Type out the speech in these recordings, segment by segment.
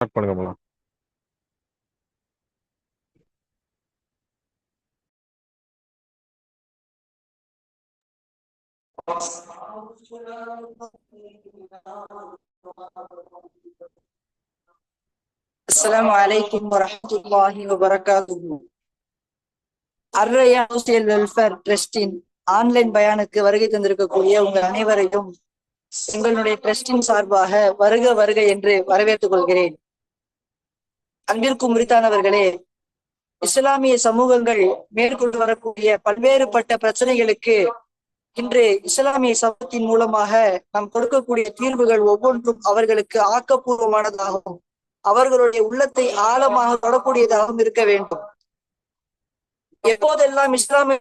Start பண்ணுங்க போலாம். அஸ்ஸலாமு அலைக்கும் வரஹ்மத்துல்லாஹி வபரகாத்துஹு. அர்-ரய்யான் சோசியல் வெல்ஃபேர் ட்ரஸ்டின் ஆன்லைன் பயானுக்கு வருகை தந்திருக்கக்கூடிய உங்கள் அனைவரையும் எங்களுடைய ட்ரஸ்டின் சார்பாக வருக வருக என்று வரவேற்றுக் கொள்கிறேன். அன்பிற்கும் உரித்தானவர்களே, இஸ்லாமிய சமூகங்கள் மேற்கொண்டு வரக்கூடிய பல்வேறுபட்ட பிரச்சனைகளுக்கு இன்று இஸ்லாமிய சமூகத்தின் மூலமாக நாம் கொடுக்கக்கூடிய தீர்வுகள் ஒவ்வொன்றும் அவர்களுக்கு ஆக்கப்பூர்வமானதாகவும் அவர்களுடைய உள்ளத்தை ஆழமாக தொடக்கூடியதாகவும் இருக்க வேண்டும். எப்போதெல்லாம் இஸ்லாமிய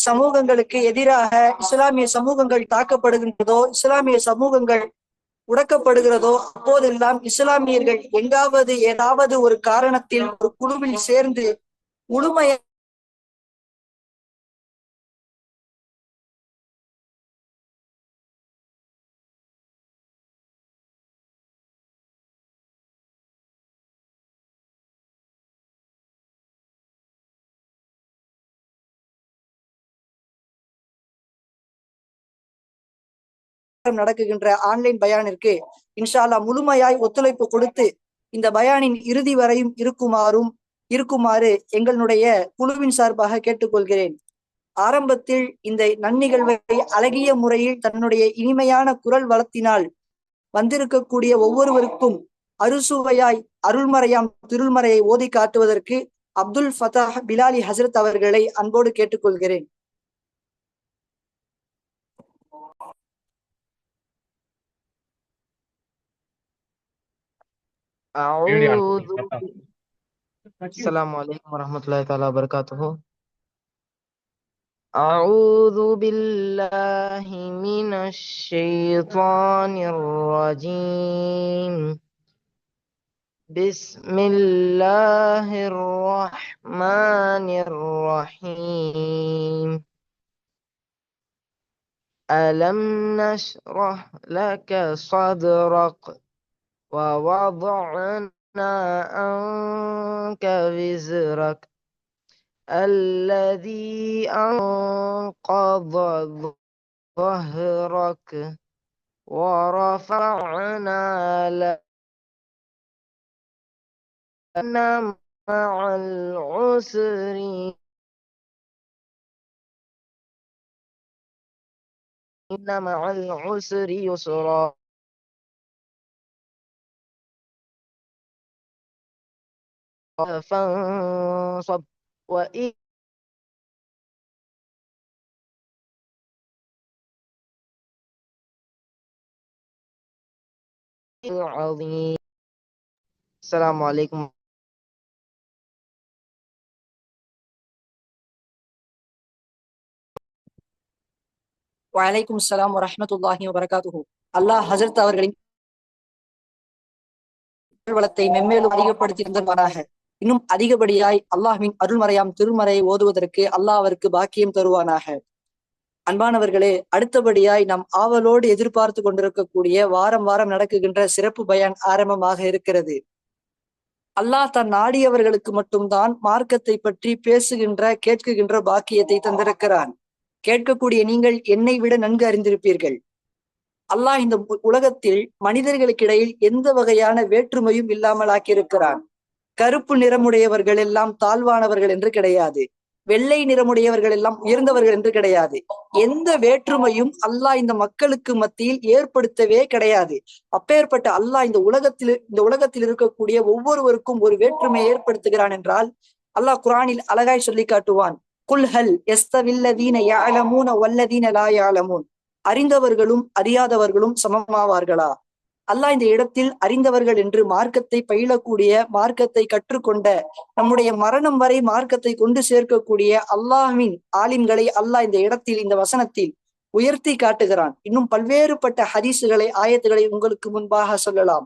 சமூகங்களுக்கு எதிராக இஸ்லாமிய சமூகங்கள் தாக்கப்படுகின்றதோ, இஸ்லாமிய சமூகங்கள் உடைக்கப்படுகிறதோ, அப்போதெல்லாம் இஸ்லாமியர்கள் எங்காவது ஏதாவது ஒரு காரணத்தில் ஒரு குழுவில் சேர்ந்து முழுமையாக நடக்குகின்ற ஆன்லைன் பயானிற்கு இன்ஷா அல்லாஹ் முழுமையாய் ஒத்துழைப்பு கொடுத்து இந்த பயானின் இறுதி வரையும் இருக்குமாறு எங்களுடைய குழுவின் சார்பாக கேட்டுக்கொள்கிறேன். ஆரம்பத்தில் இந்த நன்னிகழ்வை அழகிய முறையில் தன்னுடைய இனிமையான குரல் வளத்தினால் வந்திருக்கக்கூடிய ஒவ்வொருவருக்கும் அறுசுவையாய் அருள்மறையாம் திருள்மறையை ஓதி காட்டுவதற்கு அப்துல் ஃபதாஹ் பிலாலி ஹசரத் அவர்களை அன்போடு கேட்டுக்கொள்கிறேன். أعوذ السلام عليكم ورحمة الله تعالى وبركاته. أعوذ بالله من الشيطان الرجيم. بسم الله الرحمن الرحيم. ألم نشرح لك صدرك ووضعنا عنك وزرك الذي أنقض ظهرك ورفعنا لك مع العسر إن مع العسر يسرا فانصب وإن عظيم. السلام عليكم. வலைக்கும் அஸ்ஸலாம் வரஹ்மத்துல்லாஹி வபரகாத்துஹு. அல்லாஹ் ஹஜரத் அவர்களின் வளத்தை மென்மேலும் அதிகப்படுத்தி தந்தவனாக. இன்னும் அதிகப்படியாய் அல்லாஹ்வின் அருள்மறையாம் திருமறையை ஓதுவதற்கு அல்லாஹ் அவருக்கு பாக்கியம் தருவானாக. அன்பானவர்களே, அடுத்தபடியாய் நாம் ஆவலோடு எதிர்பார்த்து கொண்டிருக்கக்கூடிய வாரம் வாரம் நடக்குகின்ற சிறப்பு பயான் ஆரம்பமாக இருக்கிறது. அல்லாஹ் தன் நாடியவர்களுக்கு மட்டும்தான் மார்க்கத்தை பற்றி பேசுகின்ற கேட்குகின்ற பாக்கியத்தை தந்திருக்கிறான். கேட்கக்கூடிய நீங்கள் என்னை விட நன்கு அறிந்திருப்பீர்கள். அல்லாஹ் இந்த உலகத்தில் மனிதர்களுக்கு இடையில் எந்த வகையான வேற்றுமையும் இல்லாமல் ஆக்கியிருக்கிறான். கருப்பு நிறமுடையவர்கள் எல்லாம் தாழ்வானவர்கள் என்று கிடையாது, வெள்ளை நிறமுடையவர்கள் எல்லாம் உயர்ந்தவர்கள் என்று கிடையாது. எந்த வேற்றுமையும் அல்லாஹ் இந்த மக்களுக்கு மத்தியில் ஏற்படுத்தவே கிடையாது. அப்பேற்பட்ட அல்லாஹ் இந்த உலகத்தில் இருக்கக்கூடிய ஒவ்வொருவருக்கும் ஒரு வேற்றுமையை ஏற்படுத்துகிறான் என்றால் அல்லாஹ் குர்ஆனில் அழகாய் சொல்லி காட்டுவான். குல் ஹல் யஸ்தவில்லதீன யஅலமூன வல்லதீன லா யஅலமூன். அறிந்தவர்களும் அறியாதவர்களும் சமமாவார்களா? அல்லாஹ் இந்த இடத்தில் அறிந்தவர்கள் என்று மார்க்கத்தை பயிலக்கூடிய, மார்க்கத்தை கற்றுக்கொண்ட, நம்முடைய மரணம் வரை மார்க்கத்தை கொண்டு சேர்க்கக்கூடிய அல்லாஹ்வின் ஆலிம்களை அல்லாஹ் இந்த இடத்தில் இந்த வசனத்தில் உயர்த்தி காட்டுகிறான். இன்னும் பல்வேறுபட்ட ஹதீசுகளை ஆயத்துகளை உங்களுக்கு முன்பாக சொல்லலாம்.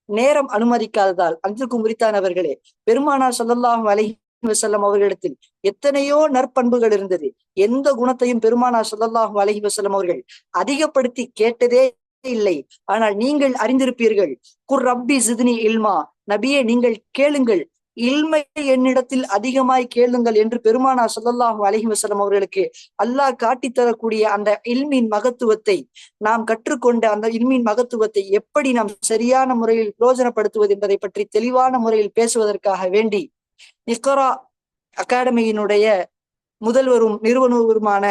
நேரம் அனுமதிக்காததால் அன்றுக்கும் உரித்தானவர்களே, பெருமானார் ஸல்லல்லாஹு அலைஹி வஸல்லம் அவர்களிடத்தில் எத்தனையோ நற்பண்புகள் இருந்தது. எந்த குணத்தையும் பெருமானார் ஸல்லல்லாஹு அலைஹி வஸல்லம் அவர்கள் அதிகப்படுத்தி கேட்டதே இல்லை. ஆனால் நீங்கள் அறிந்திருப்பீர்கள். குர் ரப்பி ஜித்னி இல்மா, நபியே நீங்கள் கேளுங்கள், இல்மை என்னிடத்தில் அதிகமாய் கேளுங்கள் என்று பெருமானார் ஸல்லல்லாஹு அலைஹி வஸல்லம் அவர்களுக்கு அல்லாஹ் காட்டித்தரக்கூடிய அந்த இல்மின் மகத்துவத்தை, நாம் கற்றுக்கொண்ட அந்த இல்மின் மகத்துவத்தை எப்படி நாம் சரியான முறையில் பிரயோஜனப்படுத்துவது என்பதை பற்றி தெளிவான முறையில் பேசுவதற்காக வேண்டி இக்ரா அகாடமியினுடைய முதல்வரும் நிறுவனருமான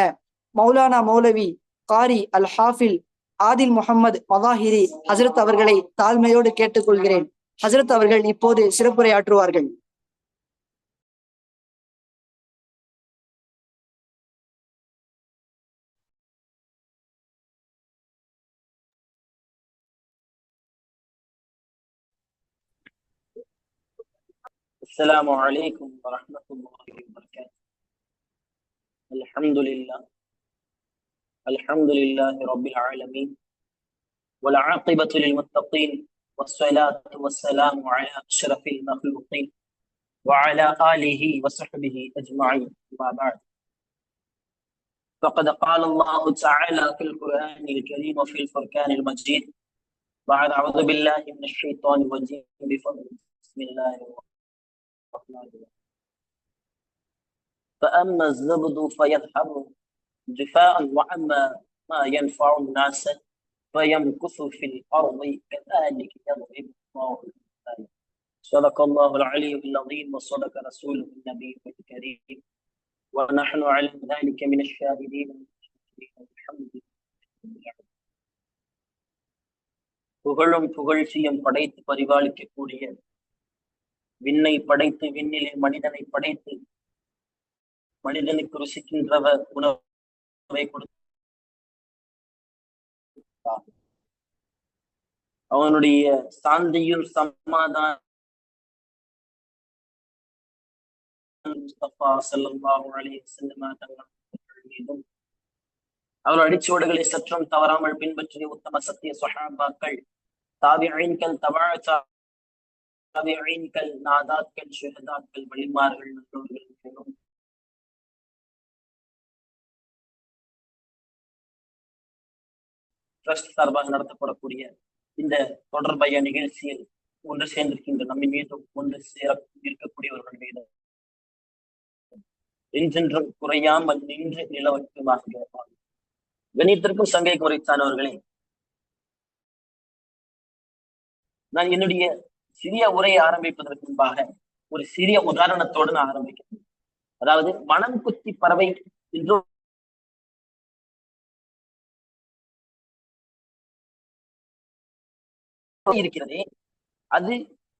மௌலானா மௌலவி காரி அல் ஹாஃபில் ஆதில் முகமது மதாஹிரி ஹசரத் அவர்களை தாழ்மையோடு கேட்டுக்கொள்கிறேன். ஹசரத் அவர்கள் இப்போது சிறப்புரையாற்றுவார்கள். السلام عليكم ورحمة الله وبركاته. الحمد لله رب العالمين، والعاقبة للمتقين، والصلاة والسلام على أشرف المخلوقين وعلى آله وصحبه أجمعين. ما بعد، فقد قال الله تعالى في القرآن الكريم وفي الفرقان المجيد بعد أعوذ بالله من الشيطان الرجيم بسم الله الرحمن الرحيم. فأما الزبد فيذهب جفاء وأما ما ينفع الناس فيمكث في الأرض كذلك يضرب الله الأمثال. صدق الله العلي العظيم وصدق رسوله النبي الكريم ونحن على ذلك من الشاهدين الحمد لله. புகழும் புகழ்ச்சியும் படைத்து பரிபாலிக்கக்கூடிய, விண்ணை படைத்து விண்ணிலே மனிதனை படைத்து மனிதனுக்கு ருசிக்கின்றவர் உணவை கொடுத்தார். அவனுடைய சாந்தியும் சமாதான முஸ்தபா ஸல்லல்லாஹு அலைஹி வஸல்லம் மீதும் அவர் அடிச்சுவடுகளை சற்றும் தவறாமல் பின்பற்றிய உத்தம சத்திய ஸஹாபாக்கள், தாபிஈன்கள், தபா தாபிஈன்கள், நாதாக்கள், ஷுஹதாக்கள், வலிமார்கள், நல்லோர்கள் மீதும் ட்ரஸ்ட் சார்பாக நடத்தப்படக்கூடிய இந்த தொடர்பய நிகழ்ச்சியில் ஒன்று சேர்ந்திருக்கின்ற நம்மை மீதும் ஒன்று சேர இருக்கக்கூடியவர்கள் மீதும் என்றென்றும் குறையாமல் நின்று நிலவட்டுமாக கணித்திற்கும் சங்கை குறைத்தானவர்களே, நான் என்னுடைய சிறிய உரையை ஆரம்பிப்பதற்கு முன்பாக ஒரு சிறிய உதாரணத்தோடு நான் ஆரம்பிக்கிறேன். அதாவது மனம் குத்தி பறவை என்று இருக்கிறதே, அது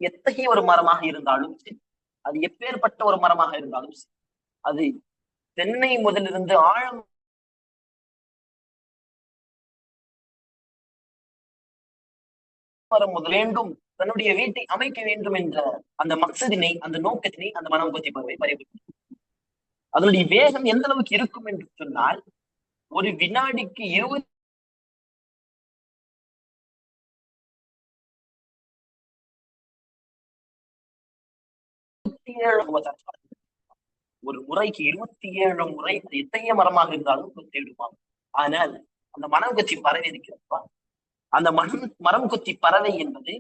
எத்தகைய ஒரு மரமாக இருந்தாலும் சரி, அது எப்பேற்பட்ட ஒரு மரமாக இருந்தாலும் சரி, அது தென்னை முதலிருந்து ஆழம் வேண்டும், தன்னுடைய வீட்டை அமைக்க வேண்டும் என்ற அந்த மக்சதினை, அந்த நோக்கத்தினை அந்த மனம் கொத்தி பறவை பறிவிக்கும். அதனுடைய வேகம் எந்த அளவுக்கு இருக்கும் என்று சொன்னால், ஒரு வினாடிக்கு 27 ஒரு முறைக்கு 27 முறை அது எத்தகைய மரமாக இருந்தாலும் கொத்தி விடுவாங்க. ஆனால் அந்த மனம் கொத்தி பறவை இருக்கிறப்பா, அந்த மரம் கொத்தி பறவை என்பது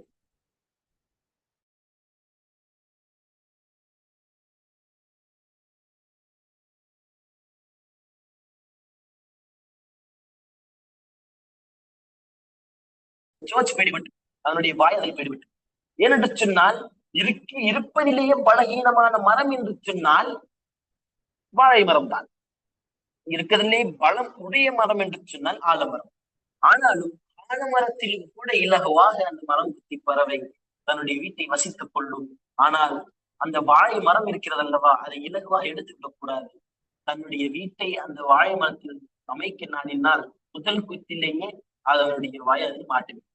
போய்விட்டு அதனுடைய வாய் அதில் போய்விட்டு, ஏனென்று சொன்னால் இருப்பதிலேயே பலகீனமான மரம் என்று சொன்னால் வாழை மரம் தான். இருக்கிறதிலே பலம் உடைய மரம் என்று சொன்னால் ஆலமரம். ஆனாலும் ஆலமரத்திலும் கூட இலகுவாக அந்த மரம் குத்தி பறவை தன்னுடைய வீட்டை வசித்துக் கொள்ளும். ஆனால் அந்த வாழை மரம் இருக்கிறது அல்லவா, அதை இலகுவாக எடுத்துவிடக் கூடாது. தன்னுடைய வீட்டை அந்த வாழை மரத்தில் அமைக்க நாடினால் முதல் குத்திலேயே அதனுடைய வாய் அதில் மாட்டிவிடும்.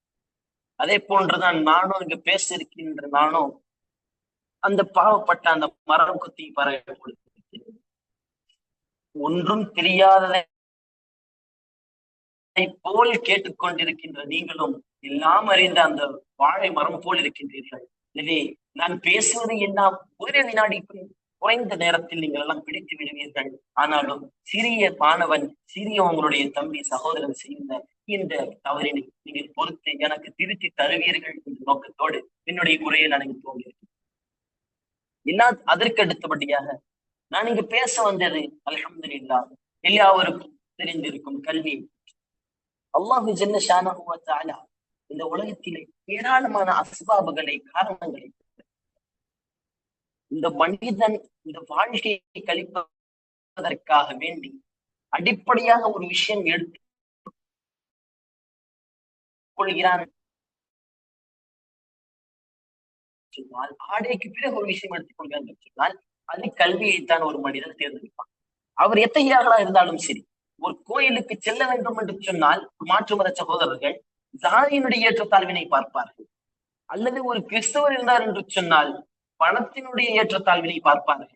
அதே போன்றுதான் நானும் இங்க பேச இருக்கின்ற நானும் அந்த பாவப்பட்ட அந்த மரம் குத்தி பறவை கொடுத்திருக்கிறேன். ஒன்றும் தெரியாததை போல் கேட்டுக்கொண்டிருக்கின்ற நீங்களும் எல்லாம் அறிந்த அந்த வாழை மரம் போல் இருக்கின்றீர்கள். எனவே நான் பேசுவது எல்லாம் ஒரு வினாடிக்கும் குறைந்த நேரத்தில் நீங்கள் எல்லாம் பிடித்து விடுவீர்கள். ஆனாலும் சிறிய மாணவன், சிறிய உங்களுடைய தம்பி சகோதரன் செய்த இந்த தவறினை நீங்கள் பொறுத்து எனக்கு திருத்தி தருவீர்கள் என்ற நோக்கத்தோடு என்னுடைய குறையை நான் இங்கு தோன்றியிருக்கேன். அதற்கு அடுத்தபடியாக நான் இங்கு பேச வந்தது அல்ஹம்துலில்லாஹ் எல்லாருக்கும் தெரிந்திருக்கும் கல்வி. அல்லாஹு ஜல்ல ஷானஹு வ தஆலா இந்த உலகத்திலே ஏராளமான அஸ்பாபுகளை, காரணங்களை இந்த மனிதன் இந்த வாழ்க்கையை கழிப்பதற்காக வேண்டி அடிப்படையாக ஒரு விஷயம் எடுத்துக் கொள்கிறான். சொன்னால் ஆடைக்கு பிறகு ஒரு விஷயம் எடுத்துக்கொள்கிறான் என்று சொன்னால் அது கல்வியைத்தான் ஒரு மனிதன் தேர்ந்தெடுப்பான். அவர் எத்தகையாக இருந்தாலும் சரி. ஒரு கோயிலுக்கு செல்ல வேண்டும் என்று சொன்னால் மாற்று மத சகோதரர்கள் ஜாதியினுடைய ஏற்றத்தாழ்வினை பார்ப்பார்கள். அல்லது ஒரு கிறிஸ்தவர் இருந்தார் என்று சொன்னால் பணத்தினுடைய ஏற்றத்தாழ்வினை பார்ப்பார்கள்.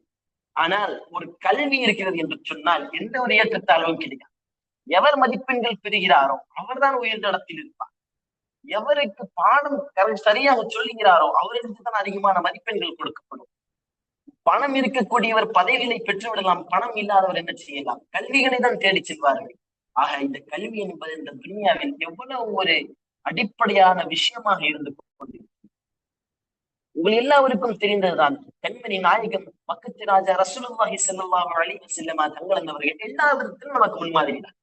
ஆனால் ஒரு கல்வி இருக்கிறது என்று சொன்னால் எந்த ஒரு ஏற்றத்தாழ்வும் கிடையாது. எவர் மதிப்பெண்கள் பெறுகிறாரோ அவர்தான் உயர்ந்த இடத்தில் இருப்பார். எவருக்கு பாடம் சரியாக சொல்லுகிறாரோ அவருக்கு தான் அதிகமான மதிப்பெண்கள் கொடுக்கப்படும். பணம் இருக்கக்கூடியவர் பதவிகளை பெற்றுவிடலாம், பணம் இல்லாதவர் என்ன செய்யலாம்? கல்விகளை தான் தேடி செல்வார்கள். ஆக இந்த கல்வி என்பது இந்த துனியாவில் எவ்வளவு ஒரு அடிப்படையான விஷயமாக இருந்து கொண்டிருக்கிறது. உங்கள் எல்லாருக்கும் தெரிந்ததுதான் கண்மணி நாயகம் பக்கத்து ராஜா ரசூலுல்லாஹி ஸல்லல்லாஹு அலைஹி வஸல்லம் தங்கள் என்பவர்கள் எல்லா விதத்திலும் நமக்கு முன்மாதிரி தான்.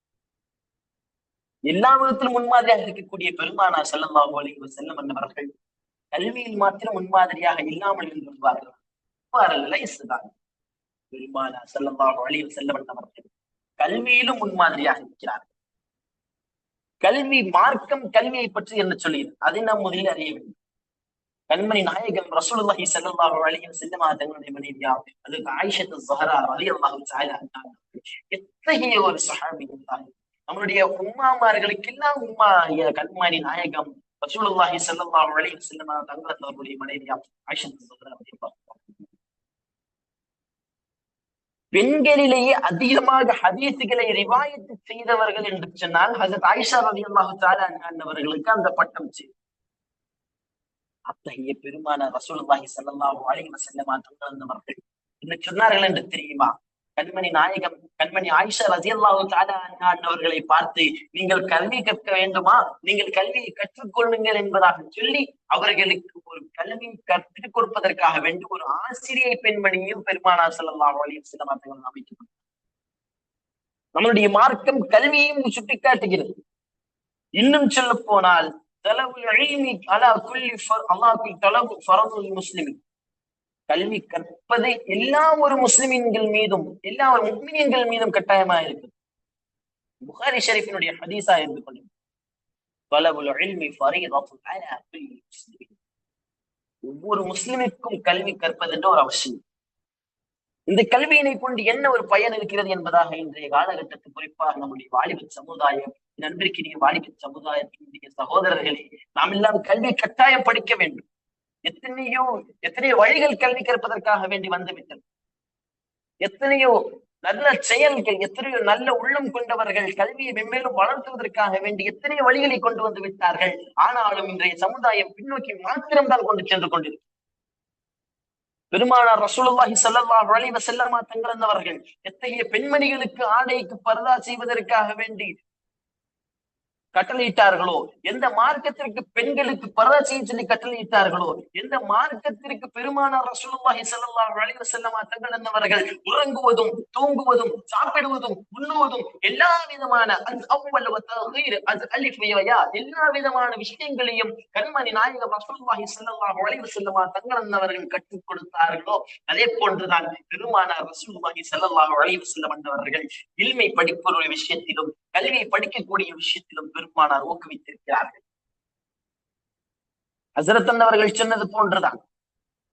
எல்லா விதத்திலும் முன்மாதிரியாக இருக்கக்கூடிய பெருமானார் ஸல்லல்லாஹு அலைஹி வஸல்லம் என்பவர்கள் கல்வியில் மாத்திரம் முன்மாதிரியாக இல்லாமல் இருந்திருப்பார்கள். பெருமானார் ஸல்லல்லாஹு அலைஹி வஸல்லம் என்பவர்கள் கல்வியிலும் முன்மாதிரியாக இருக்கிறார். கல்வி மார்க்கம் கல்வியை பற்றி என்ன சொல்லியது அதை நாம் முதலில் அறிய வேண்டும். கண்மணி நாயகம் ரசூலுல்லாஹி ஸல்லல்லாஹு அலைஹி வஸல்லம் தங்களுடைய மனைவியா அதுக்கு ஆயிஷத்து ஸஹரா ரலியல்லாஹு தஆலா எத்தகைய ஒரு சஹாபி என்றால் நம்மளுடைய உம்மாமார்களுக்கெல்லாம் உம்மா கண்மணி நாயகம் ரசூலுல்லாஹி ஸல்லல்லாஹு அலைஹி வஸல்லம் தங்களுடைய மனைவியா ஆயிஷத்து ஸஹரா ரலியல்லாஹு. பெண்களிலேயே அதிகமாக ஹதீசுகளை ரிவாயத்து செய்தவர்கள் என்று சொன்னால் ஹஜரத் ஆயிஷா ரலியல்லாஹு தஆலா அன்ஹா அந்த பட்டம் செய்து அத்தகைய பெருமானார் ரசூலுல்லாஹி ஸல்லல்லாஹு அலைஹி வஸல்லம் தந்தவர்கள் என்ன சொன்னார்கள் என்று தெரியுமா? கண்மணி நாயகம் கண்மணி ஆயிஷா ரலியல்லாஹு தஆலா அன்ஹா அவர்களை பார்த்து நீங்கள் கல்வி கற்க வேண்டுமா, நீங்கள் கல்வியை கற்றுக்கொள்ளுங்கள் என்பதாக சொல்லி அவர்களுக்கு ஒரு கல்வி கற்றுக் கொடுப்பதற்காக வேண்டி ஒரு ஆசிரியை பெண்மணியும் பெருமானார் ஸல்லல்லாஹு அலைஹி வஸல்லம் அவர்கள் அமைக்கப்பட்டார். நம்மளுடைய மார்க்கம் கல்வியையும் சுட்டிக்காட்டுகிறது. இன்னும் சொல்ல போனால் கல்வி கற்பது எல்லா ஒரு முஸ்லிம்கள் மீதும் எல்லா ஒரு முஃமினீன்கள் மீதும் கட்டாயமா இருக்கு. புகாரி ஷரீஃபினுடைய ஹதீஸா இருந்து கொள்ளும் ஒவ்வொரு முஸ்லிமுக்கும் கல்வி கற்பது என்ற ஒரு அவசியம். இந்த கல்வியினை கொண்டு என்ன ஒரு பயன் இருக்கிறது என்பதாக இன்றைய காலகட்டத்தில் குறிப்பாக நம்முடைய வாலிப சமுதாயம், நண்பிற்கினிய வாலிப சமுதாயத்தினுடைய சகோதரர்களே, நாம் எல்லாம் கல்வி கட்டாயம் படிக்க வேண்டும். எத்தனையோ வழிகள் கல்வி கற்பதற்காக வேண்டி வந்துவிட்டது. எத்தனையோ நல்ல செயல்கள், எத்தனையோ நல்ல உள்ளம் கொண்டவர்கள் கல்வியை மென்மேலும் வளர்த்துவதற்காக வேண்டி எத்தனையோ வழிகளை கொண்டு வந்து விட்டார்கள். ஆனாலும் இன்றைய சமுதாயம் பின்னோக்கி மாத்திரம்தான் கொண்டு சென்று கொண்டிருக்கிறது. பெருமானார் ரசூலுல்லாஹி ஸல்லல்லாஹு அலைஹி வஸல்லம் தங்களவர்கள் எத்தகைய பெண்மணிகளுக்கு ஆடைக்கு பர்தா செய்வதற்காக வேண்டி கட்டளையிட்டார்களோ, எந்த மார்க்கத்திற்கு பெண்களுக்கு பர்தா செய்ய சொல்லி கட்டளையிட்டார்களோ, எந்த மார்க்கத்திற்கு பெருமானார் ரசூலுல்லாஹி ஸல்லல்லாஹு அலைஹி வஸல்லம் தங்களவர்கள் உறங்குவதும் தூங்குவதும் சாப்பிடுவதும் உண்ணுவதும் எல்லா விதமான எல்லா விதமான விஷயங்களையும் கண்மணி நாயகம் ரசூலுல்லாஹி ஸல்லல்லாஹு அலைஹி வஸல்லம் தங்களவர்கள் கற்றுக் கொடுத்தார்களோ, அதே போன்றுதான் பெருமானார் ரசூலுல்லாஹி ஸல்லல்லாஹு அலைஹி வஸல்லம் அவர்கள் இல்மை படிப்பொருள் விஷயத்திலும் கல்வியை படிக்கக்கூடிய விஷயத்திலும் பெருமானார் ஊக்குவித்திருக்கிறார்கள். ஹஸரத் அவர்கள் சொன்னது போன்றுதான்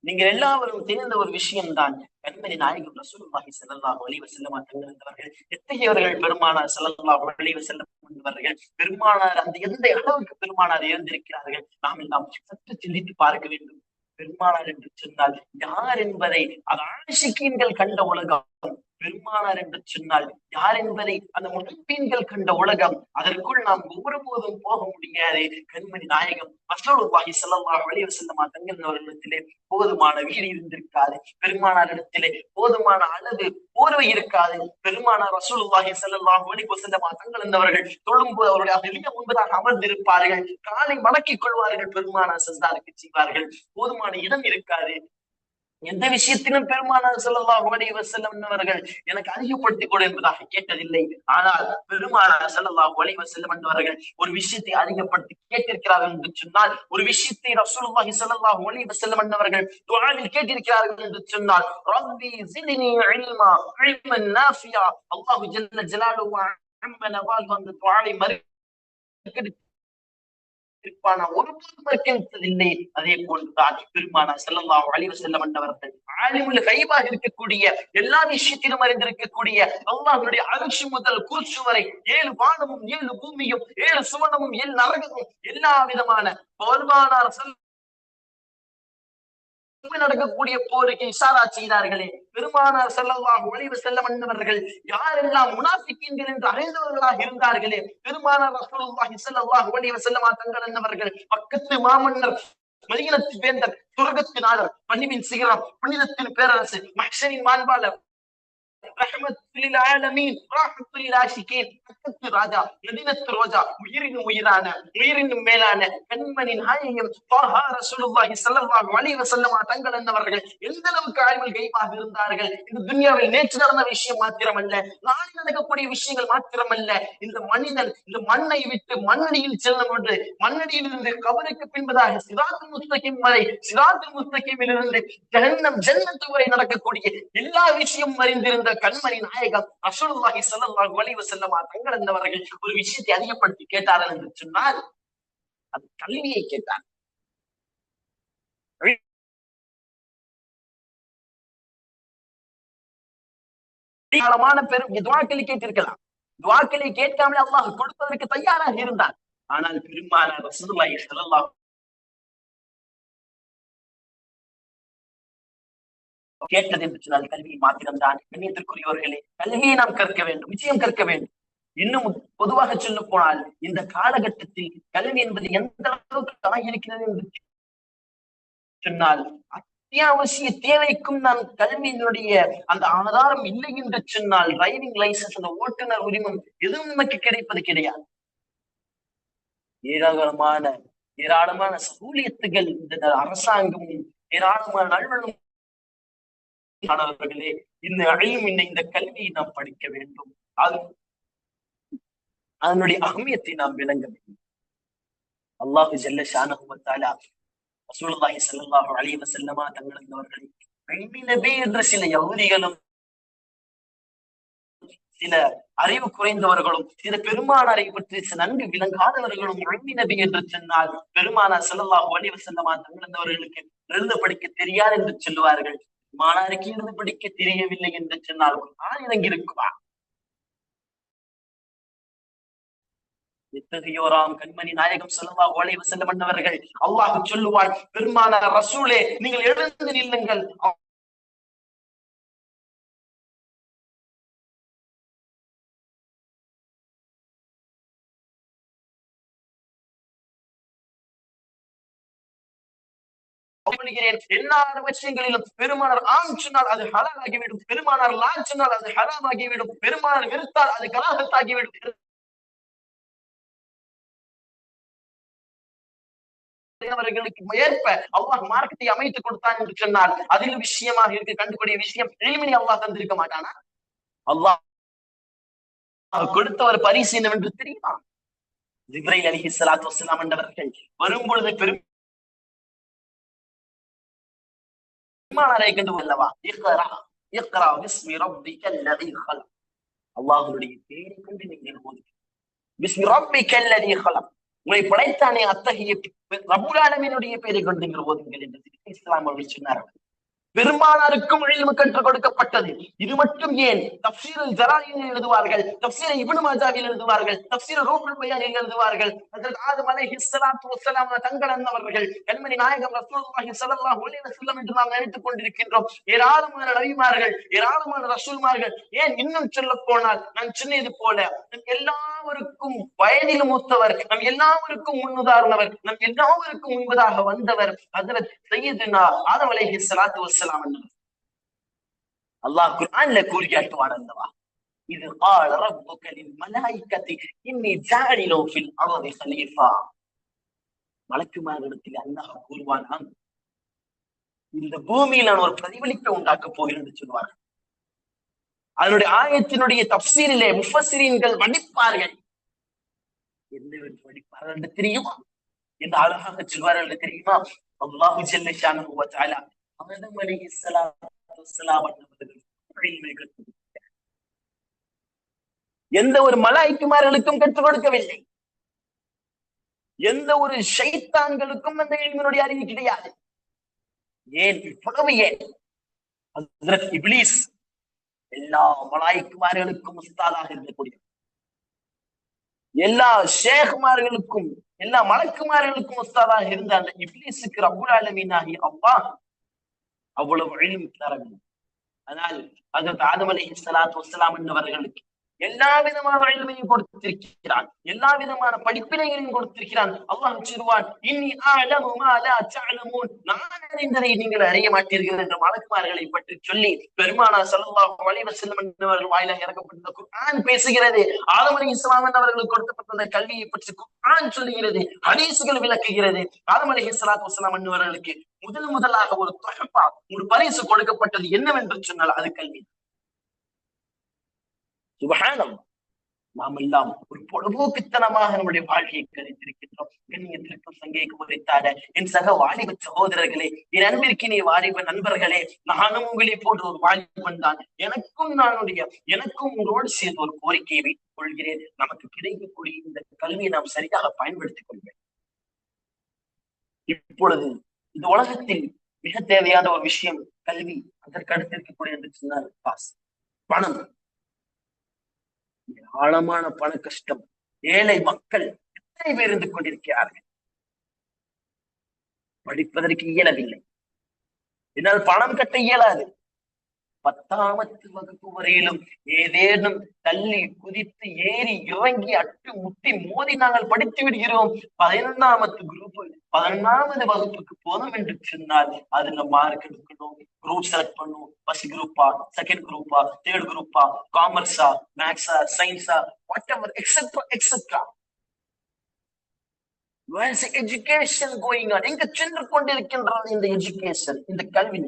நீங்கள் எல்லாரும் தெரிந்த ஒரு விஷயம்தான். கண்மணி நாயகம் ரசூலுல்லாஹி ஸல்லல்லாஹு அலைஹி வஸல்லம் தங்களவர்கள் எத்தகையவர்கள் பெருமானார் ஸல்லல்லாஹு அலைஹி வஸல்லம் என்பவர்கள் பெருமானார் அந்த எந்த அளவுக்கு பெருமானார் இருந்திருக்கிறார்கள் நாம் எல்லாம் சற்று சிந்தித்து பார்க்க வேண்டும். பெருமானார் என்று சொன்னால் யார் என்பதை அது ஆஷிகீன்கள் கண்ட உலகம், பெருமானார் என்று சொன்னால் யார் என்பதை அந்த முஹப்பீன்கள் கண்ட உலகம், அதற்குள் நாம் ஒருபோதும் போக முடியாது. கண்மணி நாயகம் ரசூலுல்லாஹி ஸல்லல்லாஹு அலைஹி வஸல்லம் தங்களிடத்திலே போதுமான வீடு இருந்திருக்காது, பெருமானார் இடத்திலே போதுமான அளவு போர்வை இருக்காது. பெருமானார் ரசூலுல்லாஹி ஸல்லல்லாஹு அலைஹி வஸல்லம் தங்கள் என்பவர்கள் தொழும்போது அவருடைய எளிய முன்பதாக அமர்ந்திருப்பார்கள், காலை மடக்கிக் கொள்வார்கள், பெருமானார் சஜ்தாவுக்கு செய்வார்கள். போதுமான இடம் இருக்காது. எந்த விஷயத்திலும் பெருமானார் ஸல்லல்லாஹு அலைஹி வஸல்லம் அவர்கள் எனக்கு அதிகப்படுத்திக் கொடு என்பதாக கேட்டதில்லை. ஆனால் பெருமானார் ஸல்லல்லாஹு அலைஹி வஸல்லம் அவர்கள் ஒரு விஷயத்தை அதிகப்படுத்தி கேட்டிருக்கிறார்கள் என்று சொன்னால், ஒரு விஷயத்தை ரசூலுல்லாஹி ஸல்லல்லாஹு அலைஹி வஸல்லம் அவர்கள் துஆவில் கேட்டிருக்கிறார்கள் என்று சொன்னால், ரப்பி ஸித்னி இல்மா இல்மன் நாஃபியா. அல்லாஹ் ஜல்ல ஜலாலுஹு அம்ம நவால் அந்த துஆவை மறுக்கடித்து ஒருபோதும். அதே போன்றுதான் பெருமானார் ஸல்லல்லாஹு அலைஹி வஸல்லம் அவர்கள் ஆலிமுல் கைபாக இருக்கக்கூடிய, எல்லா விஷயத்திலும் அறிந்திருக்கக்கூடிய, அல்லாஹ்வுடைய அர்ஷ் முதல் குர்ஷ் வரை 7 வானமும் 7 பூமியும் 7 சுவனமும் 7 நரகமும் எல்லா விதமான பெருமானார் நடக்கக்கூடிய போருக்கு இஷாரா செய்தார்களே. பெருமானார் ஸல்லல்லாஹு அலைஹி வஸல்லம் அவர்கள் யாரெல்லாம் முனாஃபிகீன்கள் என்று அறிந்தவர்களாக இருந்தார்களே, பெருமானார் ரசூலுல்லாஹி ஸல்லல்லாஹு அலைஹி வஸல்லம் தங்கள் என்பவர்கள் பக்கத்து மாமன்னர், மதீனத்து வேந்தர், சொர்க்கத்தின் ஆளர், பணிவின் சிகரம், புனிதத்தின் பேரரசு, மஹ்ஷரின் மாண்பாளர், ரஹ்மத்துல் ஆலமீன், ராஹத்துல் ஆஷிகீன், பக்கத்து ராஜா, மதீனத்து ரோஜா, உயிரின் உயிரான உயிரின் மேலான கண்மணி நாயகம் த்வாஹா ரசூலுல்லாஹி ஸல்லல்லாஹு அலைஹி வஸல்லம் தங்கள் என்பவர்கள் எந்த அளவுக்கு ஆலிமுல் கைபாக இருந்தார்கள். இந்த துன்யாவில் நேற்று நடந்த விஷயம் மாத்திரமல்ல, நாளை நடக்கக்கூடிய விஷயங்கள் மாத்திரமல்ல, இந்த மனிதன் இந்த மண்ணை விட்டு மண்ணடியில் செல்லும் என்று, மண்ணடியில் இருந்து கபருக்கு பின்பதாக சிராத்துல் முஸ்தகீம் வரை, சிராத்துல் முஸ்தகீமில் இருந்து ஜஹன்னம் ஜன்னத்து வரை நடக்கக்கூடிய எல்லா விஷயம் அறிந்திருந்த கண்மணி நாயகம் ரசூலுல்லாஹி ஸல்லல்லாஹு அலைஹி வஸல்லம் தங்கள் என்பவர்கள் ஒரு விஷயத்தை அதிகப்படுத்தி கேட்டார்கள் என்று சொன்னால், அது கல்வியை கேட்டார். பெரும் துஆக்களை கேட்டிருக்கலாம், துஆக்களை கேட்காமல் அல்லாஹ் கொடுப்பதற்கு தயாராக இருந்தார். ஆனால் பெருமானார் ரசூலுல்லாஹி ஸல்லல்லாஹு கேட்டது என்று சொன்னால் கல்வியை மாத்திரம்தான். கண்ணியத்திற்குரியவர்களே, கல்வியை நாம் கற்க வேண்டும், நிச்சயம் கற்க வேண்டும். இன்னும் பொதுவாக சொல்ல போனால், இந்த காலகட்டத்தில் கல்வி என்பது எந்த அளவுக்கு இருக்கிறது என்று சொன்னால், அத்தியாவசிய தேவைக்கும் நான் கல்வியினுடைய அந்த ஆதாரம் இல்லை என்று சொன்னால், டிரைவிங் லைசன்ஸ், அந்த ஓட்டுநர் உரிமம் எதுவும் நமக்கு கிடைப்பது கிடையாது. ஏராளமான சகூலியத்துகள் இந்த அரசாங்கமும் ஏராளமான நல்வழும். மாணவர்களே, இந்த இந்த கல்வியை நாம் படிக்க வேண்டும். அதனுடைய அகமியத்தை நாம் விளங்க வேண்டும். அல்லாஹ் ஜல்ல ஷானஹு வ தஆலா ரசூலுல்லாஹி ஸல்லல்லாஹு அலைஹி வஸல்லம் தங்கள் என்பவர்களை இல்மி நபி என்ற சில யஹூதிகளும் சில அறிவு குறைந்தவர்களும் சில பெருமானாரை பற்றி நன்கு விளங்காதவர்களும் இல்மி நபி என்று சொன்னால் பெருமானார் ஸல்லல்லாஹு அலைஹி வஸல்லம் தங்கள் என்பவர்களுக்கு எழுத படிக்க தெரியாது என்று சொல்லுவார்கள். மாணவருக்கு எழுத படிக்க தெரியவில்லை என்று சொன்னால் இறங்கி இருக்குவா. எத்தகையோராம் கண்மணி நாயகம் ஸல்லல்லாஹு அலைஹி வஸல்லம் அவர்கள் அல்லாஹ் சொல்லுவான், பெருமானார் ரசூலே நீங்கள் எழுந்து நில்லுங்கள். எல்லா விஷயங்களிலும் பெருமானார் ஆம் சொன்னால் அது ஹலால் ஆகிவிடும், பெருமானார் லா சொன்னால் அது ஹராம் ஆகிவிடும், பெருமானார் வெறுத்தால் அது கராஹத் ஆகிவிடும். அவர்களுக்கு ஏற்ப அல்லாஹ் மார்க்கத்தை அமைத்துக் கொடுத்தான் என்று சொன்னால் அதில் விஷயமாக இருக்க கண்டுக்கூடிய விஷயம் எளிமையை அல்லாஹ் தந்திருக்க மாட்டானா? அல்லாஹ் கொடுத்த ஒரு பரிசு என்னவென்று தெரியுமா? ஜிப்ரீல் அலைஹிஸ்ஸலாத்து வஸ்ஸலாம் என்றவர்கள் வரும்பொழுது பெருமானாரை கண்டு அல்லவா, இக்ரா இக்ரா பிஸ்மி ரப்பிக்கல் லதீ ஹலக், அல்லாஹ்வுடைய பெயரை கொண்டு நீங்கள் ஓதுங்கள். பிஸ்மி ரப்பிக்கல் லதீ ஹலக், உங்களை படைத்தானே அத்தகைய ரப்புல் ஆலமீனுடைய பெயரை கொண்டு நீங்கள் ஓதுங்கள் என்று இஸ்லாம் அவர்கள் சொன்னார்கள். பெருமானாருக்கும் இல்மு கற்றுக் கொடுக்கப்பட்டது. இது மட்டும் ஏன், தஃப்சீருல் ஜலாலில் எழுதுவார்கள், தஃப்சீர் இப்னு மாஜாவில் எழுதுவார்கள், தஃப்சீர் ரூஹுல் பயானில் எழுதுவார்கள். ஹஜ்ரத் ஆதம் அலைஹிஸ்ஸலாத்து வஸ்ஸலாம் தங்கள் அன்னவர்கள் கண்மணி நாயகம் ரசூலுல்லாஹி ஸல்லல்லாஹு அலைஹி வஸல்லம் என்று நாம் நினைத்துக் கொண்டிருக்கின்றோம். ஏராளமான நபிமார்கள், ஏராளமான ரசூல்மார்கள், ஏன் இன்னும் சொல்ல போனால் நான் சொன்னது போல நம் எல்லாருக்கும் வயதில் மூத்தவர், நம் எல்லாருக்கும் முன்னுதாரணவர், நம் எல்லாருக்கும் முன்பதாக வந்தவர் ஹஜ்ரத் சய்யிதுனா ஆதம் அலைஹிஸ்ஸலாத்து வஸ்ஸலாம். அல்லாஹ் குர்ஆன்ல கூறி காட்டுவான் அல்லவா, இது قال ربك للملائكة إني جاعل في الأرض خليفة. மலக்குமாரிடத்தில் அல்லாஹ் கூறுவான், இந்த பூமியில் நான் ஒரு பிரதிபலிப்பை உண்டாக்க போகிறேன் என்று சொல்வார். அதனுடைய ஆயத்தினுடைய தஃப்சீரிலே முஃபஸ்ஸிரீன்கள் வடிப்பார்கள். என்ன வடிப்பார்கள் என்று தெரியுமா? என்ன அழகாக சொல்வார்கள் என்று தெரியுமா? அல்லாஹு ஜல்ல ஷானஹு வ தஆலா ஆதம் அலைஹிஸ்ஸலாத்து வஸ்ஸலாம் எந்த ஒரு மலாயிக்குமார்களுக்கும் கற்றுக் கொடுக்கவில்லை. எந்த ஒரு ஷைத்தான்களுக்கும் அந்த இல்மினுடைய அறிவு கிடையாது. ஏன் இவ்வளவு? ஏன் ஹஜ்ரத் இப்லீஸ் எல்லா மலாயிக்குமார்களுக்கும் உஸ்தாதாக இருக்கக்கூடிய, எல்லா ஷேக்மார்களுக்கும், எல்லா மலக்குமார்களுக்கும் உஸ்தாதாக இருந்த அந்த இப்லீஸுக்கு ரப்புல் ஆலமீன் ஆகிய அல்லாஹ் அவ்வளவு இல்ம் தரவில்லை. ஆனால் ஹஜ்ரத் ஆதம் அலைஹிஸ்ஸலாத்து வஸ்ஸலாம் என்பவர்களுக்கு எல்லா விதமான இல்மையும் கொடுத்திருக்கிறான், எல்லா விதமான படிப்பினைகளையும் கொடுத்திருக்கிறான். அல்லாஹ் சொல்வான், இன்னி அஅலமு மா லா தஅலமூன், நான் அறிந்ததை நீங்கள் அறிய மாட்டீர்கள் என்று மலக்குமார்களை பற்றி சொல்லி பெருமானார் ஸல்லல்லாஹு அலைஹி வஸல்லம் என்பவர்கள் வாயிலாக இறக்கப்பட்ட குர்ஆன் பேசுகிறது. ஆதம் அலைஹிஸ்ஸலாம் அவர்களுக்கு கொடுக்கப்பட்ட கல்வியை பற்றி குர்ஆன் சொல்லுகிறது, ஹதீஸ்கள் விளக்குகிறது. ஆதம் அலைஹிஸ்ஸலாத்து வஸ்ஸலாம் என்பவர்களுக்கு முதலாக ஒரு தொஹஃபா, ஒரு பரிசு கொடுக்கப்பட்டது. என்னவென்று சொன்னால் அது கல்வி. சுப்ஹானல்லாஹ். நாம் எல்லாம் ஒரு பொழுதுபோக்குத்தனமாக நம்முடைய வாழ்க்கையை கழித்திருக்கின்றோம். கண்ணியத்திற்கும் சங்கைக்கு உரைத்தார என் சக வாலிப சகோதரர்களே, என் அன்பிற்கினிய வாலிப நண்பர்களே, நானும் உங்களை போன்ற ஒரு வாலிபன் தான். எனக்கும் உங்களோடு சேர்ந்து ஒரு கோரிக்கையை வைத்துக் கொள்கிறேன். நமக்கு கிடைக்கக்கூடிய இந்த கல்வியை நாம் சரியாக பயன்படுத்திக் கொள்வேன். இப்பொழுது இந்த உலகத்தில் மிக தேவையான ஒரு விஷயம் கல்வி. அதற்கு அடுத்து இருக்கக்கூடிய என்று சொன்னால் காசு, பணம். ஆழமான பண கஷ்டம். ஏழை மக்கள் எத்தனை பேர் இருந்து கொண்டிருக்கிறார்கள். படிப்பதற்கு இயலவில்லை, என்னால் பணம் கட்ட இயலாது. 10ஆம் வகுப்பு வரையிலும் ஏதேனும் தள்ளி குதித்து ஏறி இறங்கி அட்டு முட்டி மோதி நாங்கள் படித்து விடுகிறோம். 11வது வகுப்புக்கு போதும் என்று சொன்னால் அதுல மார்க் எடுக்கணும், குரூப் செலக்ட் பண்ணும், ஃபர்ஸ்ட் குரூப்பா, செகண்ட் குரூப்பா, தேர்ட் குரூப்பா, காமர்ஸா, மேக்ஸா, சயின்ஸா, whatever, etcetera etcetera. Education going on. எங்க சென்று கொண்டிருக்கின்றது இந்த எஜுகேஷன், இந்த கல்வி?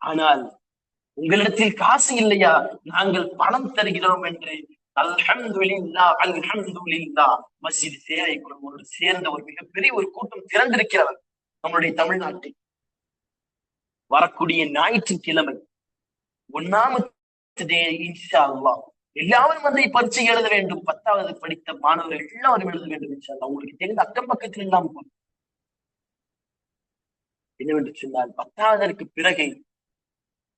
ஆனால் உங்களிடத்தில் காசு இல்லையா? நாங்கள் பணம் தருகிறோம் என்று அல்ஹம்துலில்லாஹ் அல்ஹம்துலில்லாஹ் மஸ்ஜித் சேவை குழுவோடு சேர்ந்த ஒரு மிகப்பெரிய ஒரு கூட்டம் திரண்டிருக்கிறது நம்முடைய தமிழ்நாட்டில். வரக்கூடிய ஞாயிற்றுக்கிழமை 1வது டே இன்ஷா அல்லாஹ் எல்லாரும் வந்து பரீட்சை எழுத வேண்டும். 10வது படித்த மாணவர்கள் எல்லாரும் எழுத வேண்டும் இன்ஷா அல்லாஹ். உங்களுக்கு தெரிந்த அக்கம் பக்கத்தில் எல்லாம் என்னவென்று சொன்னால் 10வதற்கு பிறகு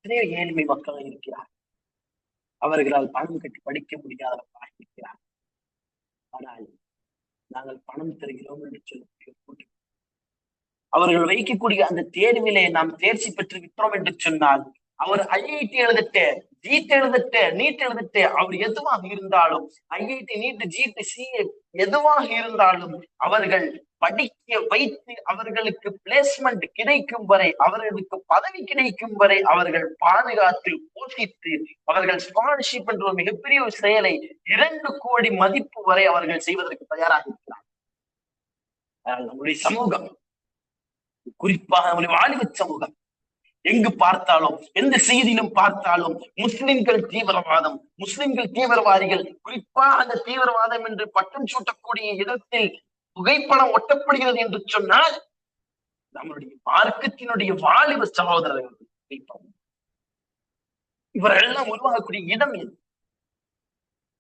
எத்தனையோ ஏழ்மை மக்கள் இருக்கிறார். அவர்களால் பணம் கட்டி படிக்க முடியாதவர்களாக இருக்கிறார். ஆனால் நாங்கள் பணம் தருகிறோம் என்று சொல்லி அவர்கள் வைக்கக்கூடிய அந்த தேர்விலே நாம் தேர்ச்சி பெற்று விட்டோம் என்று சொன்னால், அவர் ஐஐடி எழுதட்டு, ஜீட் எழுதட்டு, நீட் எழுதட்டு, அவர் எதுவாக இருந்தாலும், ஐஐடி, நீட், ஜீட், சிஏ எதுவாக இருந்தாலும் அவர்கள் படிக்க வைத்து அவர்களுக்கு பிளேஸ்மெண்ட் கிடைக்கும் வரை, அவர்களுக்கு பதவி கிடைக்கும் வரை அவர்கள் பாதுகாத்து போஷித்து அவர்கள் ஸ்காலர்ஷிப் என்ற ஒரு மிகப்பெரிய ஒரு செயலை 2 கோடி மதிப்பு வரை அவர்கள் செய்வதற்கு தயாராக இருக்கிறார். நம்முடைய சமூகம், குறிப்பாக நம்முடைய வாலிப சமூகம், எங்கு பார்த்தாலும் எந்த செய்தியிலும் பார்த்தாலும் முஸ்லிம்கள் தீவிரவாதம், முஸ்லிம்கள் தீவிரவாதிகள், குறிப்பாக அந்த தீவிரவாதம் என்று பட்டம் சூட்டக்கூடிய இடத்தில் புகைப்படம் ஒட்டப்படுகிறது என்று சொன்னால் நம்முடைய மார்க்கத்தினுடைய வாலிப சகோதரர்கள் இவரெல்லாம் உருவாகக்கூடிய இடம் எது?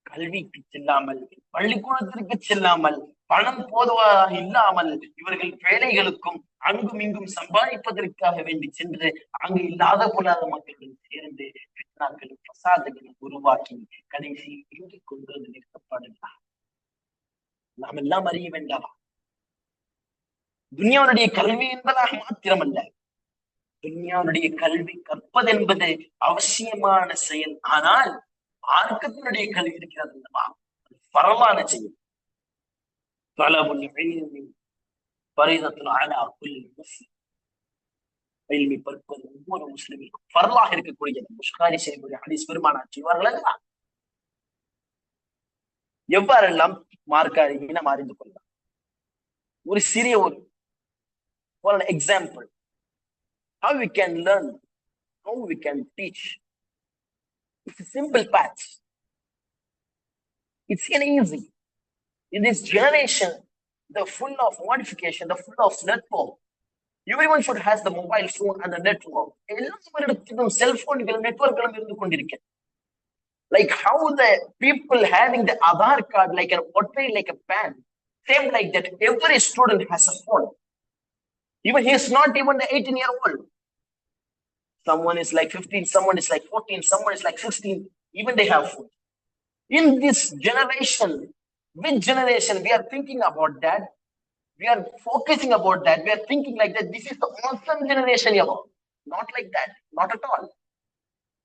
கல்விக்கு செல்லாமல், பள்ளிக்கூடத்திற்கு செல்லாமல், பணம் போதுவதாக இல்லாமல் இவர்கள் வேலைகளுக்கும் அங்கும் இங்கும் சம்பாதிப்பதற்காக வேண்டி சென்று அங்கு இல்லாத பொல்லாத மக்களுடன் சேர்ந்து பித்னாக்களும் பிரசாதங்களும் உருவாக்கி கடைசியில் இங்கு கொண்டு வந்து நிறுத்தப்படுகிறார். நாம் எல்லாம் அறிய வேண்டாமா? துன்யாவுடைய கல்வி என்பதாக மாத்திரமல்ல, துன்யாவுடைய கல்வி கற்பது என்பது அவசியமான செயல். ஆனால் மார்க்கத்தினுடைய கல்வி இருக்கிறது அல்லவா, பரவான செயல். பற்பது ஒவ்வொரு முஸ்லிமிற்கும் பரலாக இருக்கக்கூடியது. புஷ்காரி செய்யக்கூடிய ஹதீஸ் பெருமானார் செய்வார்கள் அல்லவா? எவ்வாறெல்லாம் மார்க்க நாம் அறிந்து கொள்ளலாம்? ஒரு சிறிய ஒரு example, how we can learn, how we can teach. It's a simple path. It's easy. In this generation, the full of modification, the full of network. Everyone should has the mobile phone and the network. எல்லாரும் cell phone network இருந்து கொண்டிருக்கிறது. Like how the people having the Aadhaar card like an portrait, like a pen, same like that. Every student has a phone. Even he is not even the 18-year-old. Someone is like 15, someone is like 14, someone is like 16. Even they have phone. In this generation, which generation we are thinking about that? We are focusing about that. We are thinking like that. This is the awesome generation ever. Not like that. Not at all.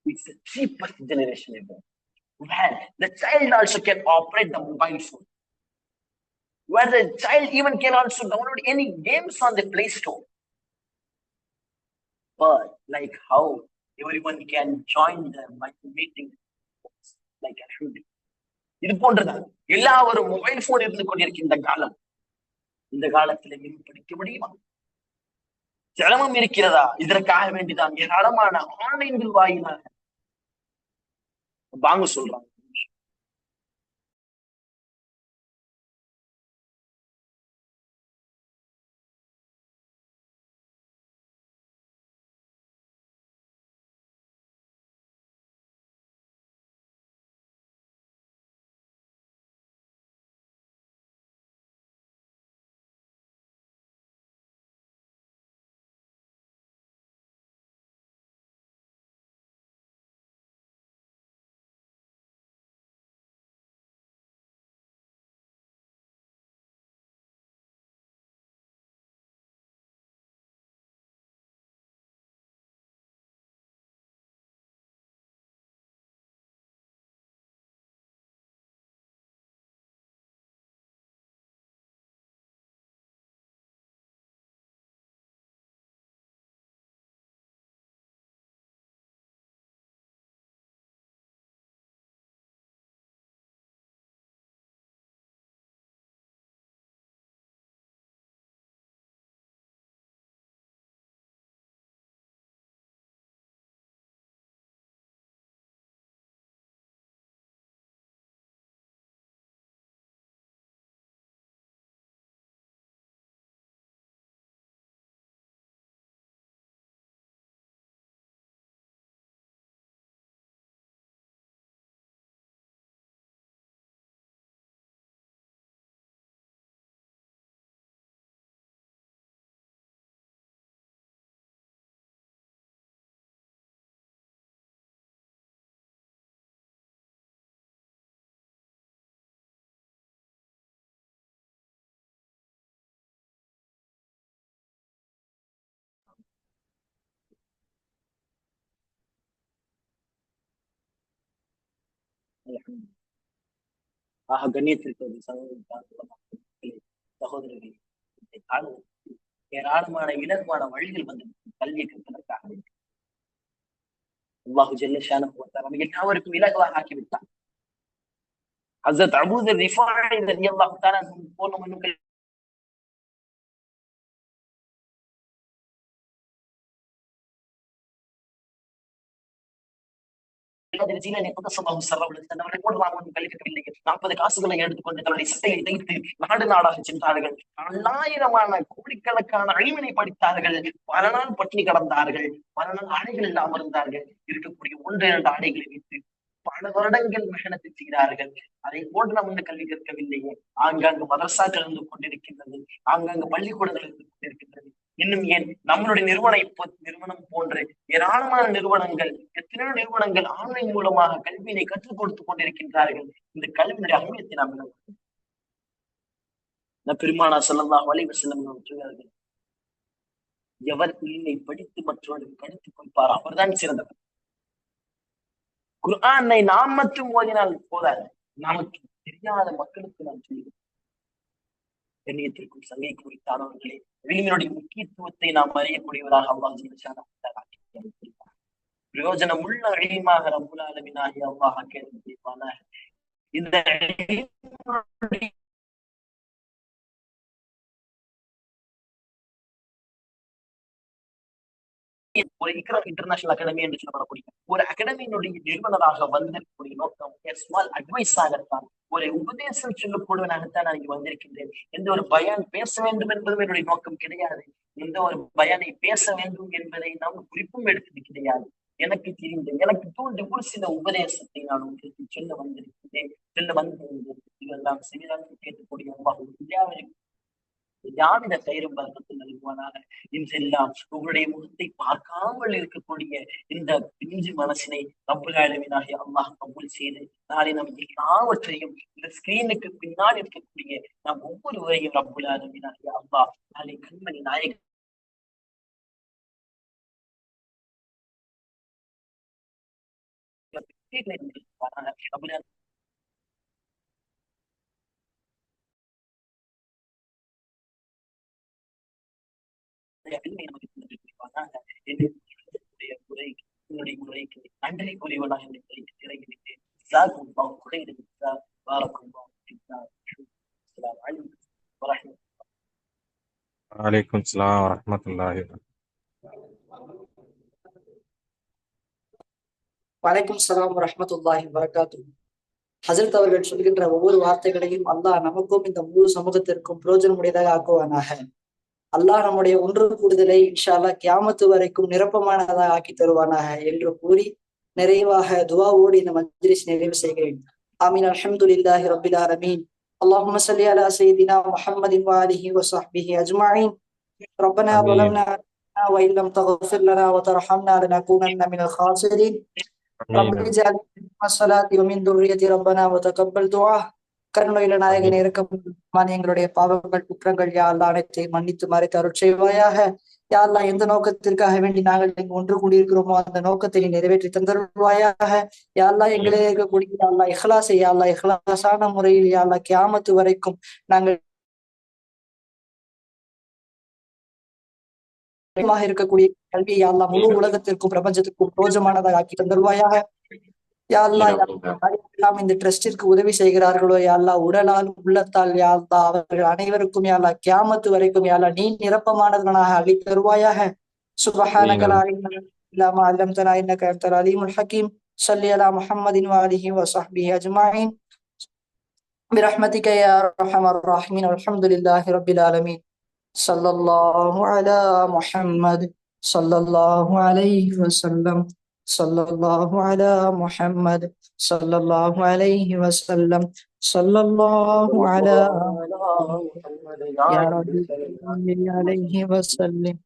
It's the cheapest generation ever. Where the child also can operate the mobile phone. Where the child even can also download any games on the Play Store. But like how everyone can join the meeting like a shooting. இது போன்றதான் எல்லாரும் mobile phone இருந்து கொண்டிருக்கின்ற காலம். இந்த காலத்துல மீன் படிக்க முடியுமா? சிரமம் இருக்கிறதா? இதற்காக வேண்டிதான் ஏராளமான ஆன்லைன்கள் வாயிலாக வாங்க சொல்றாங்க. கண்ணியத்திற்கு சகோதரர்களே, ஏராளமான இலகுவான வழிகள் வந்து கல்வியை கற்பதற்காக அல்லாஹு ஜல்ல ஷானஹு நமக்கு எல்லாருக்கும் இலகுவாக ஆக்கிவிட்டார். ஹஸரத் அபூ தர் ரிஃபாஇ ரலியல்லாஹு தஆலா போன்ற மன்னுக்கள் நாற்பது காசுகளை எடுத்துக்கொண்டு தன்னுடைய சட்டையை தைத்து நாடு நாடாக சென்றார்கள். பல்லாயிரமான கோடிக்கணக்கான அழிவினை படித்தார்கள். பல நாள் பட்டினி கடந்தார்கள். பல நாள் ஆடைகள் இல்லாமல் இருந்தார்கள். இருக்கக்கூடிய 1-2 ஆடைகளை வைத்து பல வருடங்கள் மெஹனத்தை செய்கிறார்கள். அதை போன்று நாம் வந்து கல்வி கற்கவில்லையே. ஆங்காங்கு மதரசாக்கள் இருந்து கொண்டிருக்கின்றது, ஆங்காங்கு பள்ளிக்கூடங்கள் இருந்து கொண்டிருக்கின்றது. இன்னும் ஏன் நம்மளுடைய நிறுவனம் போன்று ஏராளமான நிறுவனங்கள், எத்தனையோ நிறுவனங்கள் ஆன்லைன் மூலமாக கல்வியினை கற்றுக் கொடுத்துக் கொண்டிருக்கின்றார்கள். இந்த கல்வியினுடைய அகமியத்தை நாம் பெருமானா ஸல்லல்லாஹு அலைஹி வஸல்லம் சொல்கிறார்கள், எவர் இல்மை படித்து மற்றவர்கள் படித்துக் கொள்வார் அவர்தான் சிறந்தவர். குர்ஆனை நாம் மட்டும் ஓதினால் போதாது, நமக்கு தெரியாத மக்களுக்கு நாம் சொல்லுவோம். கண்ணியத்திற்கும் சங்கை குறித்தானவர்களே, இல்மினுடைய முக்கியத்துவத்தை நாம் அறியக்கூடியவராக அல்லாஹ் பிரயோஜனம் உள்ள இல்மாக ரப்புல் ஆலமீன் ஆகிய அல்லாஹ் கேட்பானாக. இந்த ஒரு இக்ரா இன்டர்நேஷனல் அகாடமி என்று சொல்லப்படக்கூடிய ஒரு அகாடமியினுடைய நிறுவனராக வந்திருக்கக்கூடிய நோக்கம் ஸ்மால் அட்வைஸாகத்தான், ஒரு உபதேசம் சொல்லப்படுவனாகத்தான் நான் இங்கு வந்திருக்கின்றேன். எந்த ஒரு பயான் பேச வேண்டும் என்பதும் என்னுடைய நோக்கம் கிடையாது. எந்த ஒரு பயானை பேச வேண்டும் என்பதை நாம் குறிப்பும் எடுத்தது கிடையாது. எனக்கு தெரிந்த, எனக்கு தோன்ற ஒரு சில உபதேசத்தை நான் உங்களுக்கு சொல்ல வந்திருக்கின்றேன். இதெல்லாம் சிறிதாக கேட்கக்கூடிய யாவித கயிறும் பலத்தை நல்குவானாக. இன்றெல்லாம் உங்களுடைய முகத்தை பார்க்காமல் இருக்கக்கூடிய இந்த பிஞ்சு மனசினை ரப்புல் ஆலமீன் ஆகிய அல்லாஹ் கபூல் செய்து, நாளை நம் எல்லாவற்றையும் இந்த ஸ்கிரீனுக்கு பின்னால் இருக்கக்கூடிய நாம் ஒவ்வொருவரையும் ரப்புல் ஆலமீன் ஆகிய அல்லாஹ் நாளை கண்மணி நாயக முறைக்கு நன்றி கூறியவனாக திரையிட்டு وعليكم السلام ورحمة الله வலைக்கும் ஸலாம் வரஹ்மத்துல்லாஹி வபரகாத்துஹு. ஹஜ்ரத் அவர்கள் சொல்கின்ற ஒவ்வொரு வார்த்தைகளையும் அல்லாஹ் நமக்கும் இந்த முழு சமூகத்திற்கும் பிரயோஜனமுடையதாக ஆக்குவானாக. அல்லாஹ் நம்முடைய ஒன்று கூடுதலை இன்ஷா அல்லாஹ் கியாமத்து வரைக்கும் நிரப்பமானதாக ஆக்கி தருவானாக என்று கூறி நிறைவாக துஆவோடு இந்த மஜ்லிஸ் நிறைவு செய்கிறேன். ஆமீன். அல்ஹம்துலில்லாஹி ரப்பில் ஆலமீன். اللهم صل على سيدنا محمد وآله وصحبه أجمعين. ربنا ظلمنا وإن لم تغفر لنا وترحمنا لنكونن من الخاسرين. رب اجعل من الصلاة ومن ذريتي ربنا وتقبل دعاء. கருணையுள்ள நாயகனே, இரக்கம் எங்களுடைய பாவங்கள் குற்றங்கள் யா அல்லாஹ் அனைத்தையும் மன்னித்து மறைத்து அருள் செய்வாயாக. யா அல்லாஹ் எந்த நோக்கத்திற்காக வேண்டி நாங்கள் இங்கு ஒன்று கூடியிருக்கிறோமோ அந்த நோக்கத்தை நீ நிறைவேற்றி தந்தருள்வாயாக. யா அல்லாஹ் எங்களே இருக்கக்கூடிய யா அல்லாஹ் இஹ்லாஸை யா அல்லாஹ் இஹ்லாஸான முறையில் யா அல்லாஹ் கியாமத்து வரைக்கும் நாங்கள் இருக்கக்கூடிய கல்வியை யா அல்லாஹ் முழு உலகத்திற்கும் பிரபஞ்சத்திற்கும் பிரோஜனமானதாக ஆக்கி தந்தருள்வாயாக. யா அல்லாஹ் எல்லாம் இந்த ட்ரஸ்டிற்கு உதவி செய்கிறார்களோ யா அல்லாஹ் உடலால் உள்ளத்தால் யா அல்லாஹ் அவர்கள் அனைவருக்கும் யா அல்லாஹ் கியாமத்து வரைக்கும் யா அல்லாஹ் நீ நிரப்பமானவனாக அள்ளி தருவாயாக. சுப்ஹானக லா இல்ம லனா இல்லா மா அல்லம்தனா இன்னக அன்தல் அலீமுல் ஹகீம். ஸல்லி அலா முஹம்மதின் வ ஆலிஹி வ ஸஹ்பிஹி அஜ்மஈன் பிரஹ்மதிக யா அர்ஹமர் ராஹிமீன். அல்ஹம்துலில்லாஹி ரப்பில் ஆலமீன். ஸல்லல்லாஹு அலா முஹம்மத் ஸல்லல்லாஹு அலைஹி வஸல்லம். صلى الله على محمد صلى الله عليه وسلم. صلى الله على محمد يا رب عليه وسلم.